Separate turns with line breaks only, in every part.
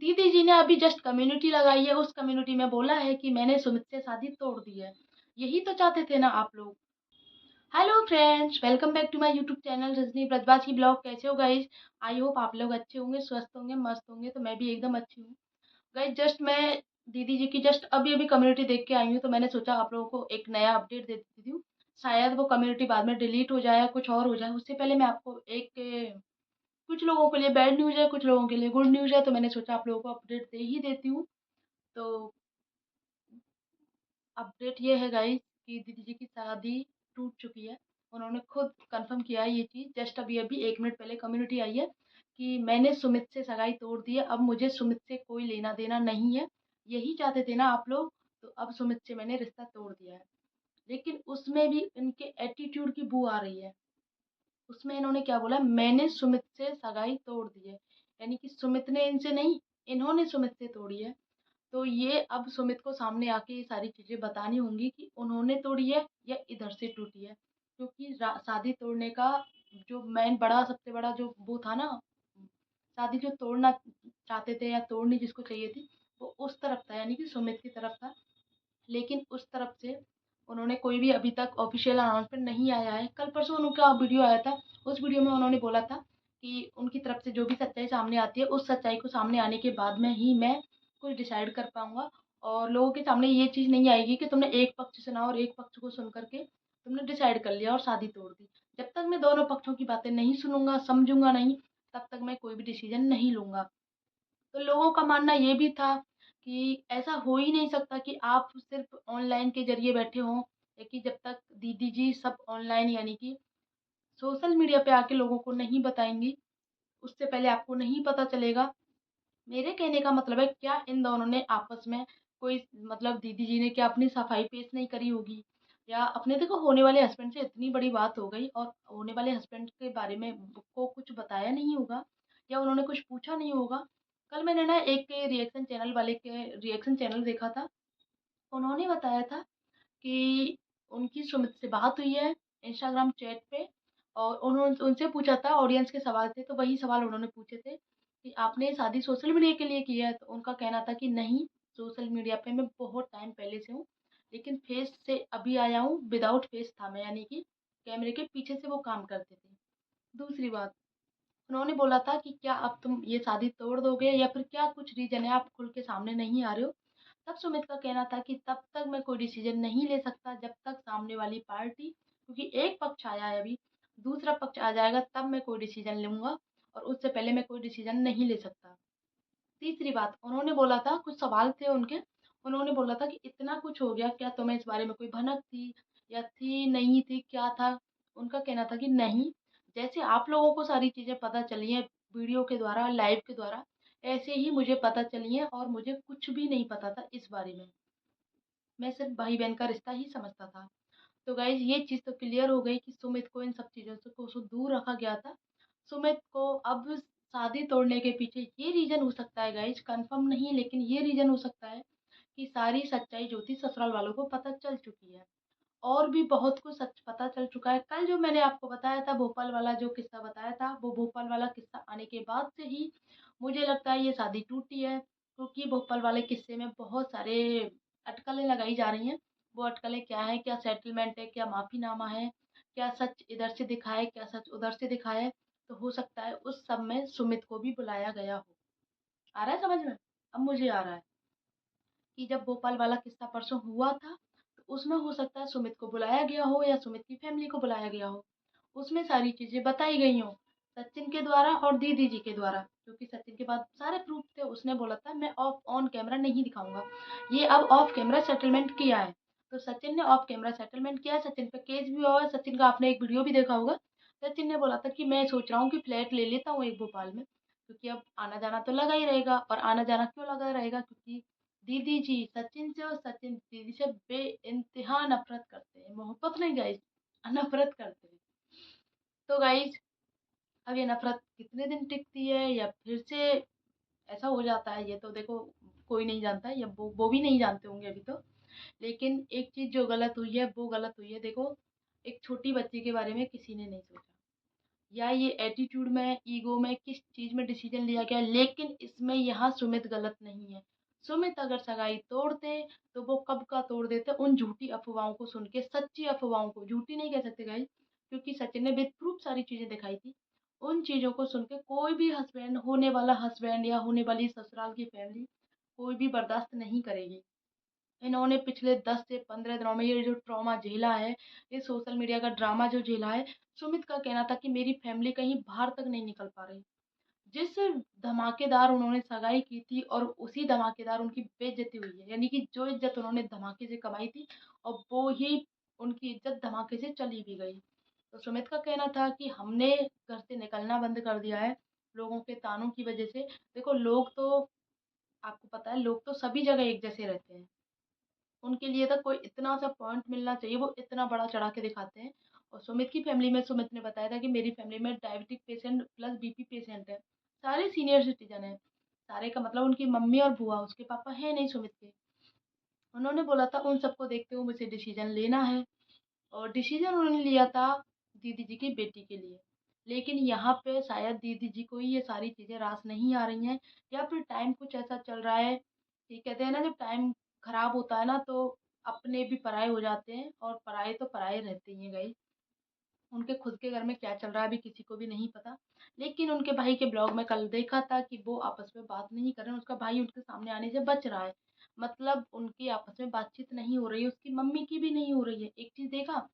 दीदी जी ने अभी जस्ट कम्युनिटी लगाई है, उस कम्युनिटी में बोला है कि मैंने सुमित से शादी तोड़ दी है। यही तो चाहते थे ना आप लोग। Hello friends, welcome back to my YouTube channel Rajni Brajwas की ब्लॉग। कैसे हो गाइज? आई होप आप लोग अच्छे होंगे, स्वस्थ होंगे, मस्त होंगे। तो मैं भी एकदम अच्छी हूँ गाइज। जस्ट मैं दीदी जी की जस्ट अभी अभी कम्युनिटी देख के आई हूँ, तो मैंने सोचा आप लोगों को एक नया अपडेट दे देती हूँ। शायद वो कम्युनिटी बाद में डिलीट हो जाए या कुछ और हो जाए, उससे पहले मैं आपको कुछ लोगों के लिए बैड न्यूज़ है, कुछ लोगों के लिए गुड न्यूज़ है, तो मैंने सोचा आप लोगों को अपडेट दे ही देती हूँ। तो अपडेट ये है गाइस कि दीदी जी की शादी टूट चुकी है। उन्होंने खुद कंफर्म किया है ये चीज़। जस्ट अभी अभी 1 मिनट पहले कम्युनिटी आई है कि मैंने सुमित से सगाई तोड़ दी है, अब मुझे सुमित से कोई लेना देना नहीं है। यही चाहते थे ना आप लोग, तो अब सुमित से मैंने रिश्ता तोड़ दिया है। लेकिन उसमें भी इनके एटीट्यूड की बू आ रही है। उसमें इन्होंने क्या बोला, मैंने सुमित से सगाई तोड़ दी है। यानी कि सुमित ने इनसे नहीं, इन्होंने सुमित से तोड़ी है। तो ये अब सुमित को सामने आके ये सारी चीज़ें बतानी होंगी कि उन्होंने तोड़ी है या इधर से टूटी है। क्योंकि शादी तोड़ने का जो मेन बड़ा सबसे बड़ा जो वो था ना, शादी जो तोड़ना चाहते थे या तोड़नी जिसको चाहिए थी, वो उस तरफ था, यानी कि सुमित की तरफ था। लेकिन उस तरफ से उन्होंने कोई भी अभी तक ऑफिशियल अनाउंसमेंट नहीं आया है। कल परसों उनका वीडियो आया था, उस वीडियो में उन्होंने बोला था कि उनकी तरफ से जो भी सच्चाई सामने आती है, उस सच्चाई को सामने आने के बाद में ही मैं कुछ डिसाइड कर पाऊंगा। और लोगों के सामने ये चीज़ नहीं आएगी कि तुमने एक पक्ष सुना और एक पक्ष को सुन करके तुमने डिसाइड कर लिया और शादी तोड़ दी। जब तक मैं दोनों पक्षों की बातें नहीं सुनूंगा, समझूंगा नहीं, तब तक मैं कोई भी डिसीजन नहीं लूंगा। तो लोगों का मानना ये भी था कि ऐसा हो ही नहीं सकता कि आप सिर्फ ऑनलाइन के ज़रिए बैठे हों, या कि जब तक दीदी जी सब ऑनलाइन यानी कि सोशल मीडिया पे आके लोगों को नहीं बताएँगी, उससे पहले आपको नहीं पता चलेगा। मेरे कहने का मतलब है, क्या इन दोनों ने आपस में कोई मतलब दीदी जी ने क्या अपनी सफाई पेश नहीं करी होगी? या अपने देखो होने वाले हस्बैंड से इतनी बड़ी बात हो गई और होने वाले हस्बैंड के बारे में को कुछ बताया नहीं होगा या उन्होंने कुछ पूछा नहीं होगा। कल मैंने ना एक रिएक्शन चैनल वाले के रिएक्शन चैनल देखा था। उन्होंने बताया था कि उनकी सुमित से बात हुई है इंस्टाग्राम चैट पे, और उन्होंने उनसे पूछा था, ऑडियंस के सवाल थे, तो वही सवाल उन्होंने पूछे थे कि आपने शादी सोशल मीडिया के लिए की है? तो उनका कहना था कि नहीं, सोशल मीडिया पे मैं बहुत टाइम पहले से हूँ, लेकिन फेस से अभी आया हूँ। विदाउट फेस था मैं, यानी कि कैमरे के पीछे से वो काम करते थे। दूसरी बात, उन्होंने बोला था कि क्या अब तुम ये शादी तोड़ दोगे या फिर क्या कुछ रीज़न है, आप खुल के सामने नहीं आ रहे हो। तब सुमित का कहना था कि तब तक मैं कोई डिसीजन नहीं ले सकता जब तक सामने वाली पार्टी, क्योंकि एक पक्ष आया है अभी, दूसरा पक्ष आ जाएगा तब मैं कोई डिसीजन लूँगा, और उससे पहले मैं कोई डिसीजन नहीं ले सकता। तीसरी बात, उन्होंने बोला था, कुछ सवाल थे उनके, उन्होंने बोला था कि इतना कुछ हो गया, क्या तुम्हें इस बारे में कोई भनक थी या थी नहीं थी, क्या था? उनका कहना था कि नहीं, जैसे आप लोगों को सारी चीज़ें पता चली हैं वीडियो के द्वारा, लाइव के द्वारा, ऐसे ही मुझे पता चली हैं और मुझे कुछ भी नहीं पता था इस बारे में। मैं सिर्फ भाई बहन का रिश्ता ही समझता था। तो गाइज ये चीज़ तो क्लियर हो गई कि सुमित को इन सब चीज़ों से को दूर रखा गया था। सुमित को अब शादी तोड़ने के पीछे ये रीज़न हो सकता है गाइज, कंफर्म नहीं, लेकिन ये रीज़न हो सकता है कि सारी सच्चाई जो थी ससुराल वालों को पता चल चुकी है। और भी बहुत कुछ सच पता चल चुका है। कल जो मैंने आपको बताया था, भोपाल वाला जो किस्सा बताया था, वो भोपाल वाला किस्सा आने के बाद से ही मुझे लगता है ये शादी टूटी है। क्योंकि भोपाल वाले किस्से में बहुत सारे अटकलें लगाई जा रही हैं। वो अटकलें क्या हैं, क्या सेटलमेंट है, क्या माफ़ीनामा है, क्या सच इधर से दिखा है, क्या सच उधर से दिखा है। तो हो सकता है उस सब में सुमित को भी बुलाया गया हो। आ रहा है समझ में? अब मुझे आ रहा है कि जब भोपाल वाला किस्सा परसों हुआ था, तो उसमें हो सकता है सुमित को बुलाया गया हो या सुमित की फैमिली को बुलाया गया हो। उसमें सारी चीज़ें बताई गई हों, सचिन के द्वारा और दीदी जी के द्वारा, क्योंकि सचिन के पास सारे प्रूफ थे। उसने बोला था मैं ऑफ ऑन कैमरा नहीं दिखाऊंगा। ये अब ऑफ कैमरा सेटलमेंट किया है। तो सचिन ने ऑफ कैमरा सेटलमेंट किया है, सचिन पे केस भी हुआ है। सचिन का आपने एक वीडियो भी देखा होगा। सचिन ने बोला था कि मैं सोच रहा हूँ कि फ्लैट ले लेता हूँ एक भोपाल में, क्योंकि अब आना जाना तो लगा ही रहेगा। और आना जाना क्यों लगा रहेगा? क्योंकि दीदी जी सचिन से और सचिन दीदी से बेइंतहा नफरत करते हैं। मोहब्बत नहीं गाइस, नफरत करते हैं। तो गाइस, अब ये नफरत कितने दिन टिकती है या फिर से ऐसा हो जाता है, ये तो देखो कोई नहीं जानता है, या वो भी नहीं जानते होंगे अभी तो। लेकिन एक चीज़ जो गलत हुई है वो गलत हुई है। देखो, एक छोटी बच्ची के बारे में किसी ने नहीं सोचा। या ये एटीट्यूड में, ईगो में, किस चीज़ में डिसीजन लिया गया, लेकिन इसमें यहाँ सुमित गलत नहीं है। सुमित अगर सगाई तोड़ते तो वो कब का तोड़ देते, उन झूठी अफवाहों को सुन के, सच्ची अफवाहों को, झूठी नहीं कह सकते गाइस, क्योंकि सचिन ने विद प्रूफ सारी चीजें दिखाई थी। उन चीजों को सुन के कोई भी हस्बैंड, होने वाला हस्बैंड या होने वाली ससुराल की फैमिली कोई भी बर्दाश्त नहीं करेगी। इन्होंने पिछले 10 से 15 दिनों में ये जो ट्रॉमा झेला है, ये सोशल मीडिया का ड्रामा जो झेला है, सुमित का कहना था कि मेरी फैमिली कहीं बाहर तक नहीं निकल पा रही। जिस धमाकेदार उन्होंने सगाई की थी और उसी धमाकेदार उनकी बेइज्जती हुई है, यानी कि जो इज्जत उन्होंने धमाके से कमाई थी और वो ही उनकी इज्जत धमाके से चली भी गई। तो सुमित का कहना था कि हमने घर से निकलना बंद कर दिया है लोगों के तानों की वजह से। देखो लोग तो, आपको पता है, लोग तो सभी जगह एक जैसे रहते हैं। उनके लिए तो कोई इतना सा पॉइंट मिलना चाहिए, वो इतना बड़ा चढ़ा के दिखाते हैं। और सुमित की फैमिली में, सुमित ने बताया था कि मेरी फैमिली में diabetic patient plus BP patient है, सारे सीनियर सिटीजन है। सारे का मतलब उनकी मम्मी और बुआ, उसके पापा है नहीं सुमित के। उन्होंने बोला था उन सबको देखते हुए मुझे डिसीजन लेना है, और डिसीजन उन्होंने लिया था दीदी जी की बेटी के लिए। लेकिन यहाँ पे शायद दीदी जी को ही ये सारी चीज़ें रास नहीं आ रही हैं, या फिर टाइम कुछ ऐसा चल रहा है कि कहते हैं ना, जब टाइम खराब होता है ना तो अपने भी पराये हो जाते हैं, और पराये तो पराये रहते ही हैं गई। उनके खुद के घर में क्या चल रहा है अभी किसी को भी नहीं पता। लेकिन उनके भाई के ब्लॉग में कल देखा था कि वो आपस में बात नहीं कर रहे हैं, उसका भाई उनके सामने आने से बच रहा है। मतलब उनकी आपस में बातचीत नहीं हो रही है, उसकी मम्मी की भी नहीं हो रही है। एक चीज़ देखा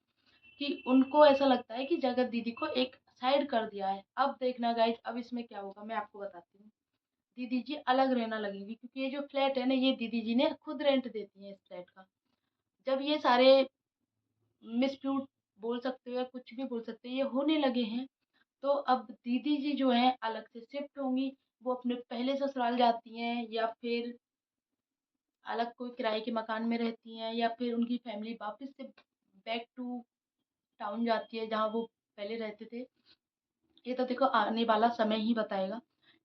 कि उनको ऐसा लगता है कि जगत दीदी को एक साइड कर दिया है। अब देखना गाइस, अब इसमें क्या होगा मैं आपको बताती हूँ। दीदी जी अलग रहना लगेंगी, क्योंकि ये जो फ्लैट है ना, ये दीदी जी ने खुद रेंट देती है इस फ्लैट का। जब ये सारे मिसप्यूट बोल सकते हो या कुछ भी बोल सकते हो, ये होने लगे हैं, तो अब दीदी जी जो हैं अलग से शिफ्ट होंगी। वो अपने पहले ससुराल जाती हैं, या फिर अलग कोई किराए के मकान में रहती हैं, या फिर उनकी फैमिली वापस से बैक टू टाउन जाती है जहाँ वो पहले रहते थे। ये तो देखो आने वाला समय ही बताएगा।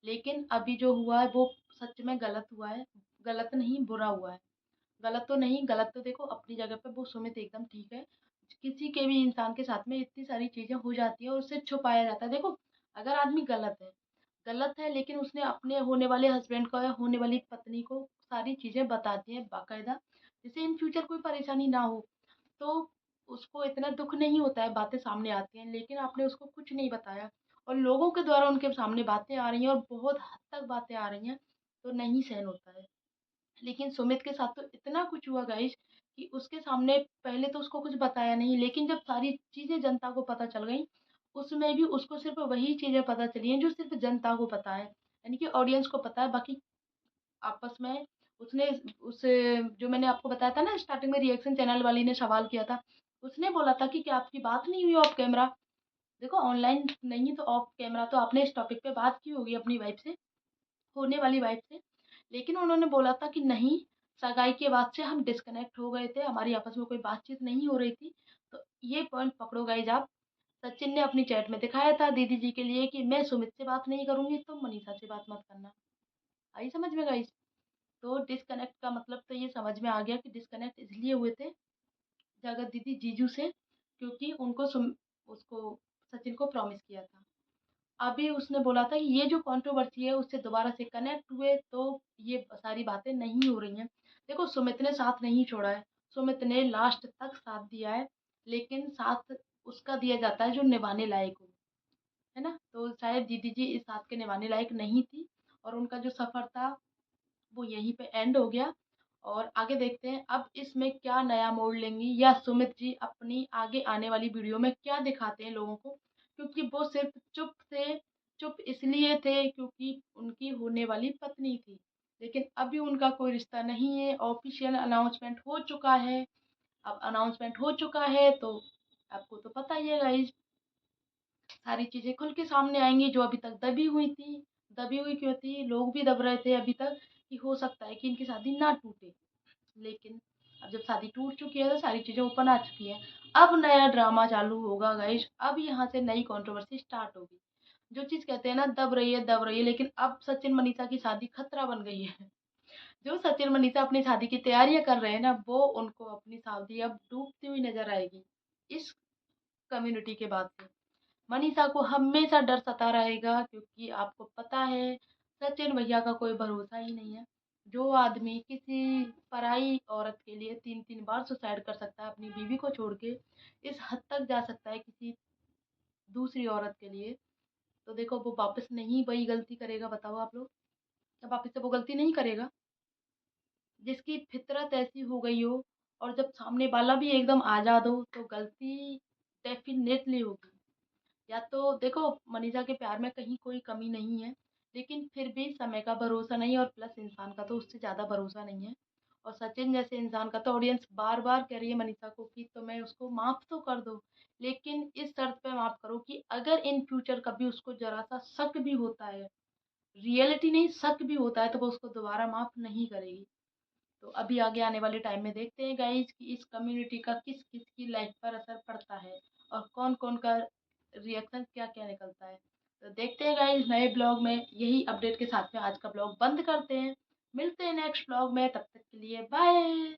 लेकिन अभी जो हुआ है वो सच में गलत हुआ है। गलत नहीं, बुरा हुआ है। गलत तो नहीं, गलत तो देखो अपनी जगह पे वो सुमित एकदम ठीक है। किसी के भी इंसान के साथ में इतनी सारी चीजें हो जाती हैं और उससे छुपाया जाता है। देखो अगर आदमी गलत है लेकिन उसने अपने होने वाले हस्बैंड को या होने वाली पत्नी को सारी चीजें बता दी हैं बाकायदा, जिससे इन फ्यूचर कोई परेशानी ना हो, तो उसको इतना दुःख नहीं होता है, बातें सामने आती हैं। लेकिन आपने उसको कुछ नहीं बताया और लोगों के द्वारा उनके सामने बातें आ रही हैं और बहुत हद तक बातें आ रही हैं, तो नहीं सहन होता है। लेकिन सुमित के साथ तो इतना कुछ हुआ गाइस कि उसके सामने पहले तो उसको कुछ बताया नहीं, लेकिन जब सारी चीज़ें जनता को पता चल गई, उसमें भी उसको सिर्फ़ वही चीज़ें पता चली हैं जो सिर्फ़ जनता को पता है, यानी कि ऑडियंस को पता है। बाकी आपस में उसने उस जो मैंने आपको बताया था ना स्टार्टिंग में, रिएक्शन चैनल वाली ने सवाल किया था, उसने बोला था कि क्या आपकी बात नहीं हुई ऑफ कैमरा? देखो ऑनलाइन नहीं तो ऑफ कैमरा तो आपने इस टॉपिक पे बात की होगी अपनी वाइफ से, होने वाली वाइफ से। लेकिन उन्होंने बोला था कि नहीं, सगाई के बाद से हम डिस्कनेक्ट हो गए थे, हमारी आपस में कोई बातचीत नहीं हो रही थी। तो ये पॉइंट पकड़ो गाइज आप। सचिन ने अपनी चैट में दिखाया था दीदी जी के लिए कि मैं सुमित से बात नहीं करूंगी, तुम मनीषा से बात मत करना। आई समझ में गाइज? तो डिस्कनेक्ट का मतलब तो ये समझ में आ गया कि डिस्कनेक्ट इसलिए हुए थे जगत दीदी जीजू से, क्योंकि उसको सचिन को प्रॉमिस किया था। अभी उसने बोला था कि ये जो कंट्रोवर्सी है उससे दोबारा से कनेक्ट हुए तो ये सारी बातें नहीं हो रही हैं। देखो सुमित ने साथ नहीं छोड़ा है, सुमित ने लास्ट तक साथ दिया है, लेकिन साथ उसका दिया जाता है जो निभाने लायक हो, है ना? तो शायद दीदी जी इस साथ के निभाने लायक नहीं थी, और उनका जो सफ़र था वो यहीं पे एंड हो गया। और आगे देखते हैं अब इसमें क्या नया मोड़ लेंगी, या सुमित जी अपनी आगे आने वाली वीडियो में क्या दिखाते हैं लोगों को, क्योंकि वो सिर्फ चुप इसलिए थे क्योंकि उनकी होने वाली पत्नी थी। लेकिन अभी उनका कोई रिश्ता नहीं है, ऑफिशियल अनाउंसमेंट हो चुका है। अब अनाउंसमेंट हो चुका है तो आपको तो पता ही है गाइज, सारी चीज़ें खुल के सामने आएँगी जो अभी तक दबी हुई थी। दबी हुई क्यों थी? लोग भी दब रहे थे अभी तक कि हो सकता है कि इनकी शादी ना टूटे। लेकिन अब जब शादी टूट चुकी है तो सारी चीज़ें ओपन आ चुकी हैं। अब नया ड्रामा चालू होगा गाइस, अब यहाँ से नई कंट्रोवर्सी स्टार्ट होगी। जो चीज़ कहते हैं ना दब रही है, लेकिन अब सचिन मनीषा की शादी खतरा बन गई है। जो सचिन मनीषा अपनी शादी की तैयारियां कर रहे हैं ना, वो उनको अपनी शादी अब डूबती हुई नज़र आएगी, इस कम्युनिटी के बाद से। मनीषा को हमेशा डर सता रहेगा, क्योंकि आपको पता है सचिन भैया का कोई भरोसा ही नहीं है। जो आदमी किसी पराई औरत के लिए 3-3 बार सुसाइड कर सकता है, अपनी बीवी को छोड़ के इस हद तक जा सकता है किसी दूसरी औरत के लिए, तो देखो वो वापस नहीं वही गलती करेगा। बताओ आप लोग, क्या वापस से वो गलती नहीं करेगा? जिसकी फितरत ऐसी हो गई हो और जब सामने वाला भी एकदम आज़ाद हो, तो गलती डेफिनेटली होगी। या तो देखो, मनीषा के प्यार में कहीं कोई कमी नहीं है, लेकिन फिर भी समय का भरोसा नहीं, और प्लस इंसान का तो उससे ज़्यादा भरोसा नहीं है। और सचिन जैसे इंसान का तो ऑडियंस बार बार कह रही है मनीषा को कि तुम्हें उसको माफ़ तो कर दो, लेकिन इस शर्त पे माफ़ करो कि अगर इन फ्यूचर कभी उसको जरा सा शक भी होता है, रियलिटी नहीं शक भी होता है, तो वो उसको दोबारा माफ़ नहीं करेगी। तो अभी आगे आने वाले टाइम में देखते हैं गाइज कि इस कम्युनिटी का किस किस की लाइफ पर असर पड़ता है, और कौन कौन का रिएक्शन क्या क्या निकलता है। तो देखते हैं गाइज नए ब्लॉग में। यही अपडेट के साथ में आज का ब्लॉग बंद करते हैं। मिलते हैं नेक्स्ट ब्लॉग में, तब तक के लिए बाय।